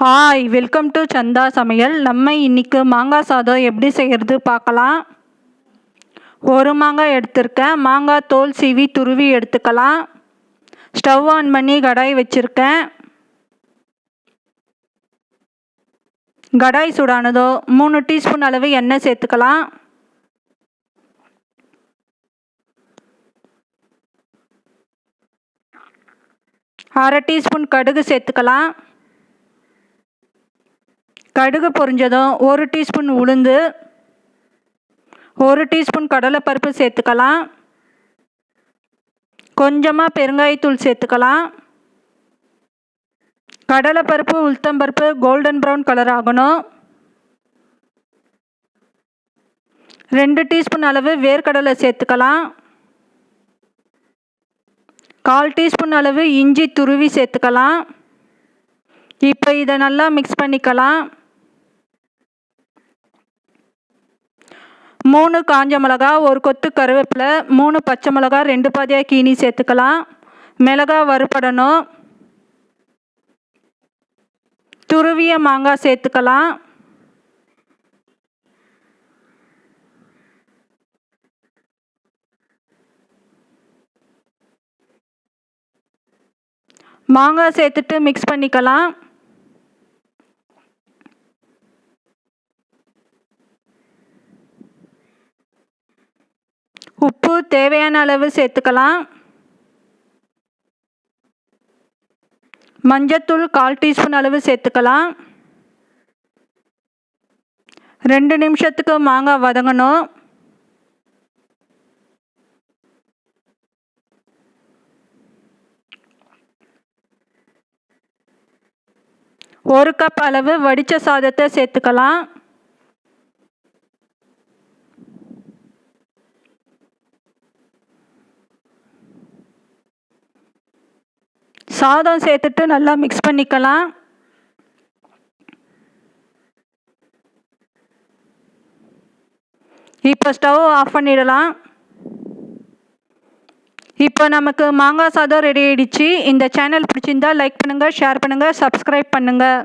Hi, welcome to சந்தா சமையல். நம்ம இன்னைக்கு மாங்காய் சாதம் எப்படி செய்கிறது பார்க்கலாம். ஒரு மாங்காய் எடுத்திருக்கேன். மாங்காய் தோல் சீவி துருவி எடுத்துக்கலாம். ஸ்டவ் ஆன் பண்ணி கடாய் வச்சுருக்கேன். கடாய் சூடானதோ 3 டீஸ்பூன் அளவு எண்ணெய் சேர்த்துக்கலாம். அரை டீஸ்பூன் கடுகு சேர்த்துக்கலாம். கடுகு பொரிஞ்சதும் 1 டீஸ்பூன் உளுந்து, 1 டீஸ்பூன் கடலைப்பருப்பு சேர்த்துக்கலாம். கொஞ்சமாக பெருங்காயத்தூள் சேர்த்துக்கலாம். கடலைப்பருப்பு உளுத்தம்பருப்பு கோல்டன் ப்ரௌன் கலர் ஆகணும். 2 டீஸ்பூன் அளவு வேர்க்கடலை சேர்த்துக்கலாம். 1/4 டீஸ்பூன் அளவு இஞ்சி துருவி சேர்த்துக்கலாம். இப்போ இதை நல்லா மிக்ஸ் பண்ணிக்கலாம். 3 காஞ்ச மிளகா, 1 கொத்து கருவேப்பிலை, 3 பச்சை மிளகா 2 பாதியாக கீனி சேர்த்துக்கலாம். மிளகா வறுபடணும். துருவிய மாங்காய் சேர்த்துக்கலாம். மாங்காய் சேர்த்துட்டு மிக்ஸ் பண்ணிக்கலாம். உப்பு தேவையான அளவு சேர்த்துக்கலாம். மஞ்சத்தூள் 1/4 டீஸ்பூன் அளவு சேர்த்துக்கலாம். 2 நிமிஷத்துக்கு மாங்காய் வதங்கணும். ஒரு கப் அளவு வடித்த சாதத்தை சேர்த்துக்கலாம். சாதம் சேர்த்துட்டு நல்லா மிக்ஸ் பண்ணிக்கலாம். இப்போ ஸ்டவ் ஆஃப் பண்ணிடலாம். இப்போ நமக்கு மாங்காய் சாதம் ரெடி ஆயிடுச்சு. இந்த சேனல் பிடிச்சிருந்தா லைக் பண்ணுங்கள், ஷேர் பண்ணுங்கள், சப்ஸ்கிரைப் பண்ணுங்கள்.